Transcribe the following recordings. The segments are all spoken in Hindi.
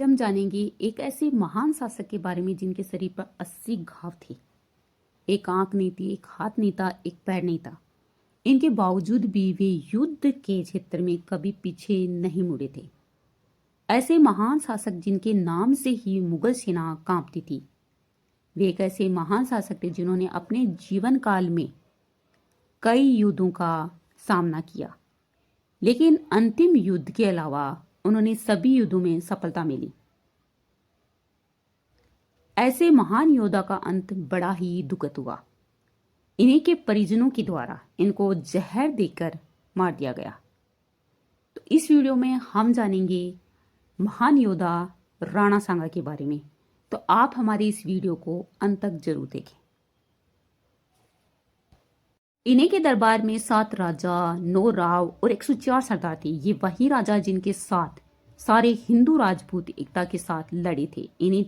आज हम जानेंगे एक ऐसे महान शासक के बारे में जिनके शरीर पर 80 घाव थे। एक आंख नहीं थी, एक हाथ नहीं था, एक पैर नहीं था। इनके बावजूद भी वे युद्ध के क्षेत्र में कभी पीछे नहीं मुड़े थे। ऐसे महान शासक जिनके नाम से ही मुगल सेना कांपती थी। वे एक ऐसे महान शासक थे जिन्होंने अपने जीवन काल में कई युद्धों का सामना किया, लेकिन अंतिम युद्ध के अलावा उन्होंने सभी युद्धों में सफलता मिली। ऐसे महान योद्धा का अंत बड़ा ही दुखद हुआ। इन्हीं के परिजनों के द्वारा इनको जहर देकर मार दिया गया। तो इस वीडियो में हम जानेंगे महान योद्धा राणा सांगा के बारे में। तो आप हमारे इस वीडियो को अंत तक जरूर देखें। इन्हीं के दरबार में 7 राजा, 9 राव और 104 सरदार थे। ये वही राजा जिनके साथ सारे हिंदू राजपूत एकता के साथ लड़े थे। इन्हीं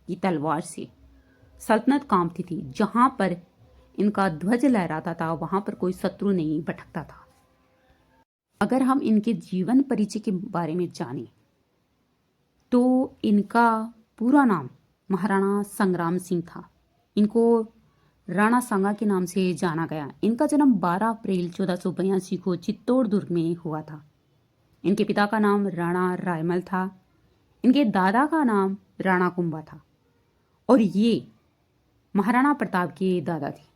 की तलवार से सल्तनत कांपती थी। जहां पर इनका ध्वज लहराता था वहां पर कोई शत्रु नहीं भटकता था। अगर हम इनके जीवन परिचय के बारे में जानें तो इनका पूरा नाम महाराणा संग्राम सिंह था। इनको राणा सांगा के नाम से जाना गया। इनका जन्म 12 अप्रैल 1482 को चित्तौड़ दुर्ग में हुआ था। इनके पिता का नाम राणा रायमल था। इनके दादा का नाम राणा कुंभा था और ये महाराणा प्रताप के दादा थे।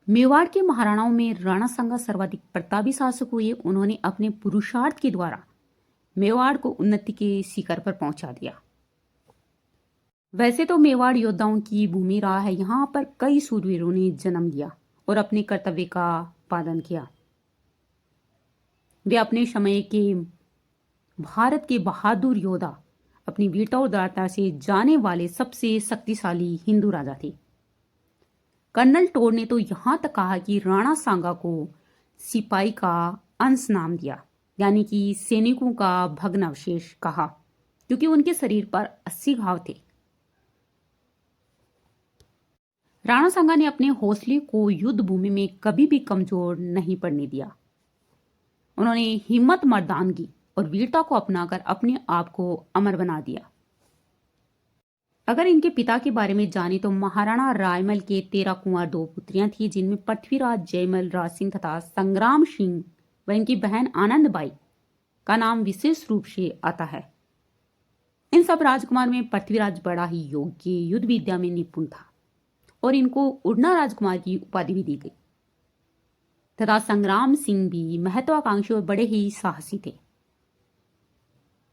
मेवाड़ के महाराणाओं में राणा सांगा सर्वाधिक प्रतापी शासक हुए। उन्होंने अपने पुरुषार्थ के द्वारा मेवाड़ को उन्नति के शिखर पर पहुंचा दिया। वैसे तो मेवाड़ योद्धाओं की भूमि रहा है। यहाँ पर कई सूरवीरों ने जन्म लिया और अपने कर्तव्य का पालन किया। वे अपने समय के भारत के बहादुर योद्धा, अपनी वीरता और उदारता से जाने वाले सबसे शक्तिशाली हिंदू राजा थे। कर्नल टोर ने तो यहां तक कहा कि राणा सांगा को सिपाही का अंश नाम दिया, यानी कि सैनिकों का भग्नावशेष कहा, क्योंकि उनके शरीर पर 80 घाव थे। राणा सांगा ने अपने हौसले को युद्ध भूमि में कभी भी कमजोर नहीं पड़ने दिया। उन्होंने हिम्मत, मर्दानगी और वीरता को अपनाकर अपने आप को अमर बना दिया। अगर इनके पिता के बारे में जाने तो महाराणा रायमल के 13 कुंवर 2 पुत्रियां थी, जिनमें पृथ्वीराज, जयमल, राज सिंह तथा संग्राम सिंह व इनकी बहन आनंदबाई का नाम विशेष रूप से आता है। इन सब राजकुमार में पृथ्वीराज बड़ा ही योग्य, युद्ध विद्या में निपुण था और इनको उड़ना राजकुमार की उपाधि भी दी गई। तथा संग्राम सिंह भी महत्वाकांक्षी और बड़े ही साहसी थे।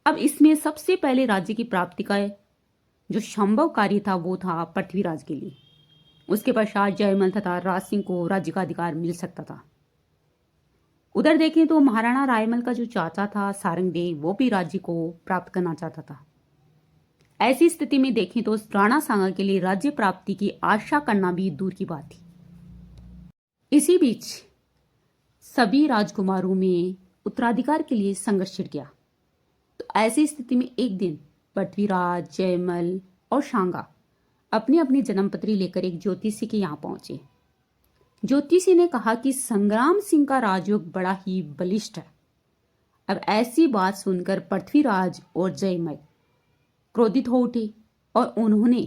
अब इसमें सबसे पहले राज्य की प्राप्ति का जो संभव कार्य था वो था पृथ्वीराज के लिए। उसके पश्चात जयमल तथा राज सिंह को राज्य का अधिकार मिल सकता था। उधर देखें तो महाराणा रायमल का जो चाचा था सारंगदेव, वो भी राज्य को प्राप्त करना चाहता था। ऐसी स्थिति में देखें तो राणा सांगा के लिए राज्य प्राप्ति की आशा करना भी दूर की बात थी। इसी बीच सभी राजकुमारों में उत्तराधिकार के लिए संघर्ष छिड़ गया। तो ऐसी स्थिति में एक दिन पृथ्वीराज, जयमल और सांगा अपनी अपनी जन्मपत्री लेकर एक ज्योतिषी के यहाँ पहुंचे। ज्योतिषी ने कहा कि संग्राम सिंह का राजयोग बड़ा ही बलिष्ठ है। अब ऐसी बात सुनकर पृथ्वीराज और जयमल क्रोधित हो उठे और उन्होंने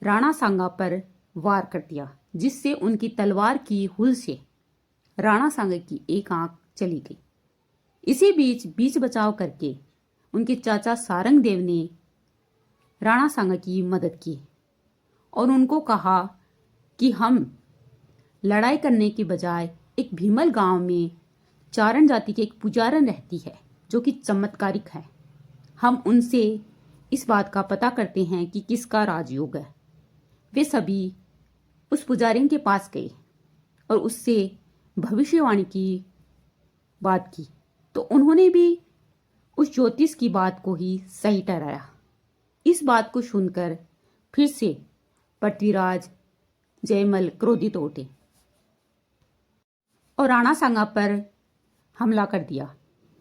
राणा सांगा पर वार कर दिया, जिससे उनकी तलवार की हुल से राणा सांगा की एक आंख चली गई। इसी बीच बचाव करके उनके चाचा सारंगदेव ने राणा सांगा की मदद की और उनको कहा कि हम लड़ाई करने के बजाय एक भीमल गांव में चारण जाति की एक पुजारन रहती है जो कि चमत्कारिक है। हम उनसे इस बात का पता करते हैं कि किसका राजयोग है। वे सभी उस पुजारिन के पास गए और उससे भविष्यवाणी की बात की, तो उन्होंने भी उस ज्योतिष की बात को ही सही ठहराया। इस बात को सुनकर फिर से पृथ्वीराज, जयमल क्रोधित हो उठे और राणा सांगा पर हमला कर दिया।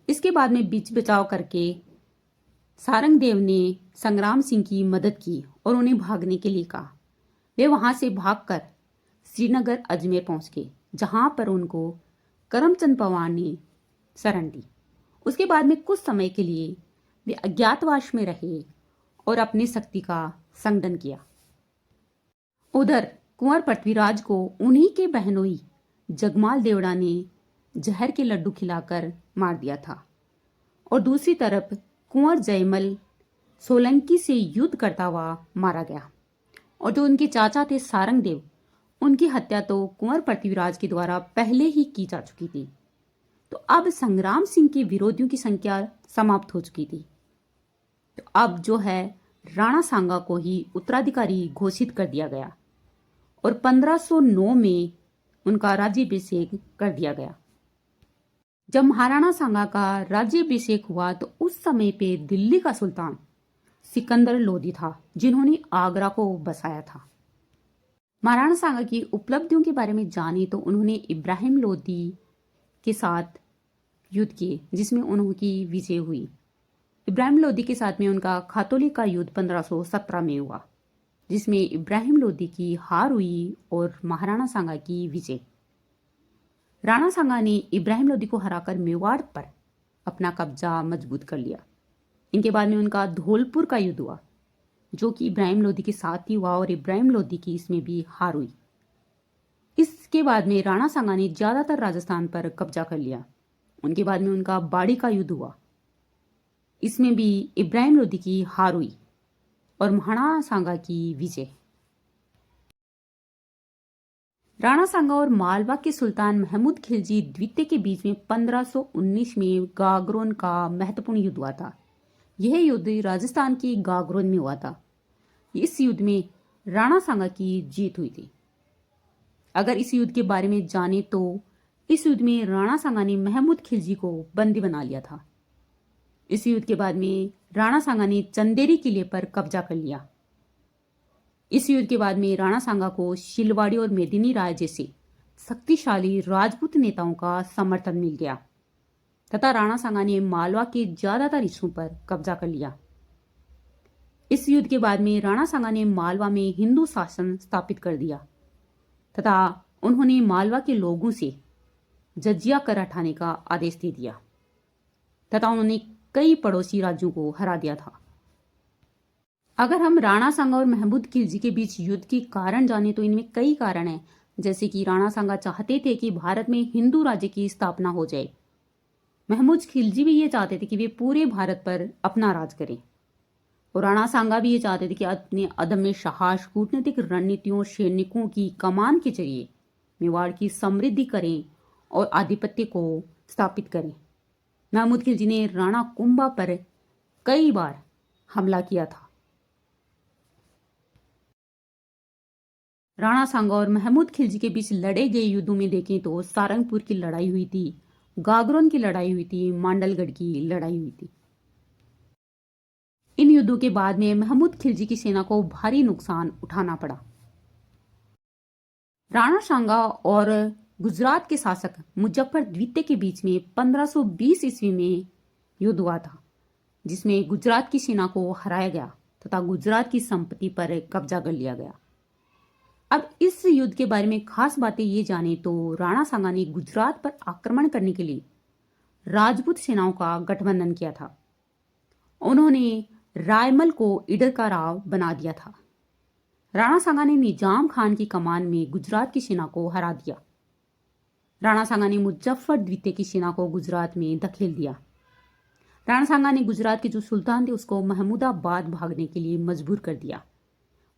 इसके बाद में बीच बचाव करके सारंगदेव ने संग्राम सिंह की मदद की और उन्हें भागने के लिए कहा। वे वहां से भागकर श्रीनगर, अजमेर पहुंच गए, जहां पर उनको करमचंद पवार ने शरण दी। उसके बाद में कुछ समय के लिए वे अज्ञातवास में रहे और अपनी शक्ति का संगठन किया। उधर कुंवर पृथ्वीराज को उन्हीं के बहनोई जगमाल देवड़ा ने जहर के लड्डू खिलाकर मार दिया था और दूसरी तरफ कुंवर जयमल सोलंकी से युद्ध करता हुआ मारा गया। और जो उनके चाचा थे सारंग देव, उनकी हत्या तो कुंवर पृथ्वीराज के द्वारा पहले ही की जा चुकी थी। तो अब संग्राम सिंह के विरोधियों की संख्या समाप्त हो चुकी थी। तो अब जो है राणा सांगा को ही उत्तराधिकारी घोषित कर दिया गया और 1509 में उनका राज्याभिषेक कर दिया गया। जब महाराणा सांगा का राज्याभिषेक हुआ तो उस समय पे दिल्ली का सुल्तान सिकंदर लोदी था, जिन्होंने आगरा को बसाया था। महाराणा सांगा की उपलब्धियों के बारे में जाने तो उन्होंने इब्राहिम लोदी के साथ युद्ध किए, जिसमें उनकी विजय हुई। इब्राहिम लोदी के साथ में उनका खातौली का युद्ध 1517 में हुआ, जिसमें इब्राहिम लोदी की हार हुई और महाराणा सांगा की विजय। राणा सांगा ने इब्राहिम लोदी को हराकर मेवाड़ पर अपना कब्जा मजबूत कर लिया। इनके बाद में उनका धौलपुर का युद्ध हुआ, जो कि इब्राहिम लोदी के साथ ही हुआ और इब्राहिम लोदी की इसमें भी हार हुई। इसके बाद में राणा सांगा ने ज्यादातर राजस्थान पर कब्जा कर लिया। उनके बाद में उनका बाड़ी का युद्ध हुआ, इसमें भी इब्राहिम लोदी की हार हुई और महाराणा सांगा की विजय। राणा सांगा और मालवा के सुल्तान महमूद खिलजी द्वितीय के बीच में 1519 में गागरोन का महत्वपूर्ण युद्ध हुआ था। यह युद्ध राजस्थान की गागरोन में हुआ था। इस युद्ध में राणा सांगा की जीत हुई थी। अगर इस युद्ध के बारे में जाने तो इस युद्ध में राणा सांगा ने महमूद खिलजी को बंदी बना लिया था। इस युद्ध के बाद में राणा सांगा ने चंदेरी किले पर कब्जा कर लिया। इस युद्ध के बाद में राणा सांगा को शिलवाड़ी और मेदिनी राय जैसे शक्तिशाली राजपूत नेताओं का समर्थन मिल गया तथा राणा सांगा ने मालवा के ज्यादातर हिस्सों पर कब्जा कर लिया। इस युद्ध के बाद में राणा सांगा ने मालवा में हिंदू शासन स्थापित कर दिया तथा उन्होंने मालवा के लोगों से जजिया कर हटाने का आदेश दे दिया तथा उन्होंने कई पड़ोसी राज्यों को हरा दिया था। अगर हम राणा सांगा और महमूद खिलजी के बीच युद्ध के कारण जाने तो इनमें कई कारण हैं, जैसे कि राणा सांगा चाहते थे कि भारत में हिंदू राज्य की स्थापना हो जाए। महमूद खिलजी भी ये चाहते थे कि वे पूरे भारत पर अपना राज करें और राणा सांगा भी ये चाहते थे कि अपने अदम्य साहस, कूटनीतिक रणनीतियों, सैनिकों की कमान के जरिए मेवाड़ की समृद्धि करें और आधिपत्य को स्थापित करें। महमूद खिलजी ने राणा कुंभा पर कई बार हमला किया था। राणा सांगा और महमूद खिलजी के बीच लड़े गए युद्धों में देखें तो सारंगपुर की लड़ाई हुई थी, गागरोन की लड़ाई हुई थी, मांडलगढ़ की लड़ाई हुई थी। इन युद्धों के बाद में महमूद खिलजी की सेना को भारी नुकसान उठाना पड़ा। राणा सांगा और गुजरात के शासक मुजफ्फर द्वितीय के बीच में 1520 ईस्वी में युद्ध हुआ था, जिसमें गुजरात की सेना को हराया गया तथा गुजरात की संपत्ति पर कब्जा कर लिया गया। अब इस युद्ध के बारे में खास बातें ये जाने तो राणा सांगा ने गुजरात पर आक्रमण करने के लिए राजपूत सेनाओं का गठबंधन किया था। उन्होंने रायमल को ईडर का राव बना दिया था। राणा सांगा ने निजाम खान की कमान में गुजरात की सेना को हरा दिया। राणा सांगा ने मुजफ्फर द्वितीय की सेना को गुजरात में धकेल दिया। राणा सांगा ने गुजरात के जो सुल्तान थे उसको महमूदाबाद भागने के लिए मजबूर कर दिया।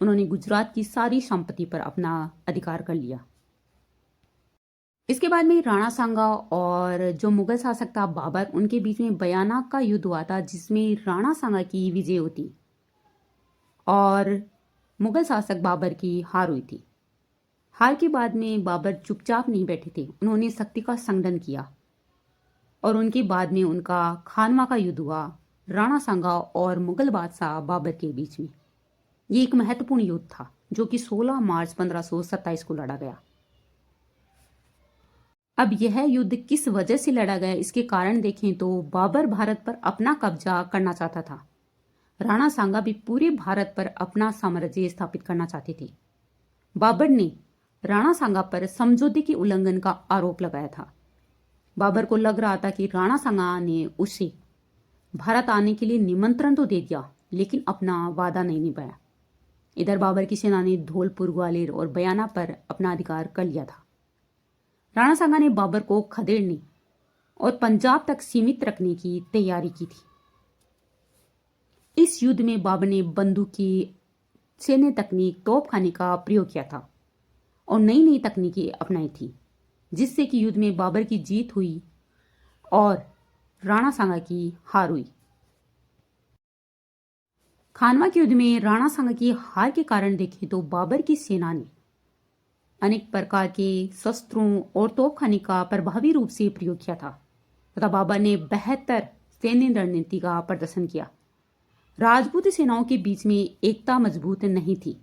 उन्होंने गुजरात की सारी संपत्ति पर अपना अधिकार कर लिया। इसके बाद में राणा सांगा और जो मुगल शासक था बाबर, उनके बीच में बयाना का युद्ध हुआ था, जिसमें राणा सांगा की विजय होती और मुगल शासक बाबर की हार हुई थी। हार के बाद में बाबर चुपचाप नहीं बैठे थे, उन्होंने शक्ति का संगठन किया और उनके बाद में उनका खानवा का युद्ध हुआ राणा सांगा और मुगल बादशाह बाबर के बीच में। ये एक महत्वपूर्ण युद्ध था जो कि 16 मार्च 1527 को लड़ा गया। अब यह युद्ध किस वजह से लड़ा गया, इसके कारण देखें तो बाबर भारत पर अपना कब्जा करना चाहता था। राणा सांगा भी पूरे भारत पर अपना साम्राज्य स्थापित करना चाहते थे। बाबर ने राणा सांगा पर समझौते के उल्लंघन का आरोप लगाया था। बाबर को लग रहा था कि राणा सांगा ने उसे भारत आने के लिए निमंत्रण तो दे दिया, लेकिन अपना वादा नहीं निभाया। इधर बाबर की सेना ने धौलपुर, ग्वालियर और बयाना पर अपना अधिकार कर लिया था। राणा सांगा ने बाबर को खदेड़ने और पंजाब तक सीमित रखने की तैयारी की थी। इस युद्ध में बाबर ने बंदूक की सैन्य तकनीक, तोपखाने का प्रयोग किया था और नई नई तकनीकें अपनाई थी, जिससे कि युद्ध में बाबर की जीत हुई और राणा सांगा की हार हुई। खानवा के युद्ध में राणा सांगा की हार के कारण देखें तो बाबर की सेना ने अनेक प्रकार के शस्त्रों और तोपखाने का प्रभावी रूप से प्रयोग किया था तथा बाबर ने बेहतर सैन्य रणनीति का प्रदर्शन किया। राजपूत सेनाओं के बीच में एकता मजबूत नहीं थी।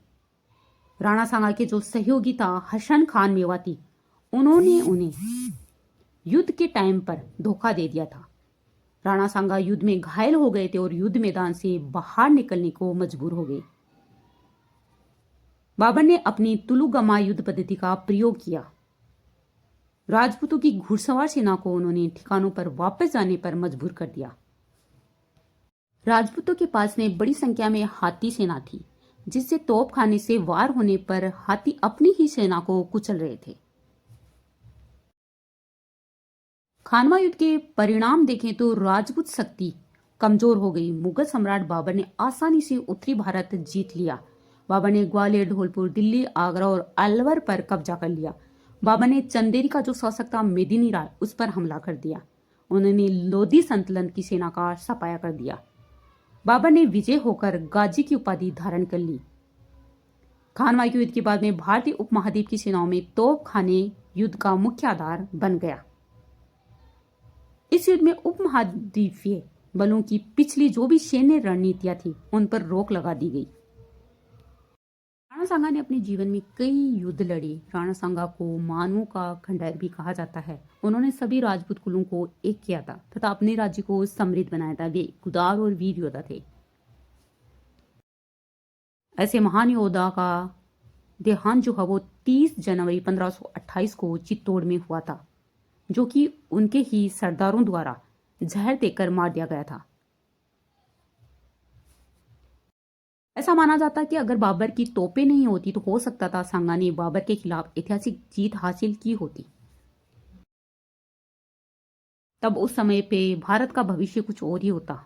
राणा सांगा के जो सहयोगी था हसन खान मेवाती, उन्होंने उन्हें युद्ध के टाइम पर धोखा दे दिया था। राणा सांगा युद्ध में घायल हो गए थे और युद्ध मैदान से बाहर निकलने को मजबूर हो गए। बाबर ने अपनी तुलुगमा युद्ध पद्धति का प्रयोग किया। राजपूतों की घुड़सवार सेना को उन्होंने ठिकानों पर वापस जाने पर मजबूर कर दिया। राजपूतों के पास में बड़ी संख्या में हाथी सेना थी, जिससे तोपखाने से वार होने पर हाथी अपनी ही सेना को कुचल रहे थे। खानवा युद्ध के परिणाम देखें तो राजपूत शक्ति कमजोर हो गई। मुगल सम्राट बाबर ने आसानी से उत्तरी भारत जीत लिया। बाबर ने ग्वालियर, धौलपुर, दिल्ली, आगरा और अलवर पर कब्जा कर लिया। बाबर ने चंदेरी का जो शासक था मेदिनी राय, उस पर हमला कर दिया। उन्होंने लोधी सल्तनत की सेना का सफाया कर दिया। बाबर ने विजय होकर गाजी की उपाधि धारण कर ली। खानवा के युद्ध के बाद में भारतीय उपमहाद्वीप की सेनाओं में तोपखाने युद्ध का मुख्य आधार बन गया। इस युद्ध में उपमहाद्वीपीय बलों की पिछली जो भी सैन्य रणनीतियां थी, उन पर रोक लगा दी गई। राणा सांगा ने अपने जीवन में कई युद्ध लड़े। राणा सांगा को मानवों का खंडहर भी कहा जाता है। उन्होंने सभी राजपूत कुलों को एक किया था तथा अपने राज्य को समृद्ध बनाया था। वे खुदार और वीर योद्धा थे। ऐसे महान योद्धा का देहांत जो है वो 30 जनवरी 1528 को चित्तौड़ में हुआ था, जो कि उनके ही सरदारों द्वारा जहर देकर मार दिया गया था। ऐसा माना जाता है कि अगर बाबर की तोपें नहीं होती तो हो सकता था सांगा ने बाबर के खिलाफ ऐतिहासिक जीत हासिल की होती। तब उस समय पे भारत का भविष्य कुछ और ही होता।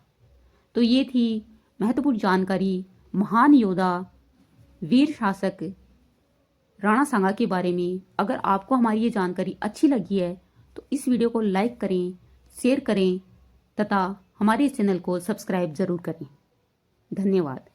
तो ये थी महत्वपूर्ण जानकारी महान योद्धा, वीर शासक राणा सांगा के बारे में। अगर आपको हमारी ये जानकारी अच्छी लगी है तो इस वीडियो को लाइक करें, शेयर करें तथा हमारे चैनल को सब्सक्राइब जरूर करें। धन्यवाद।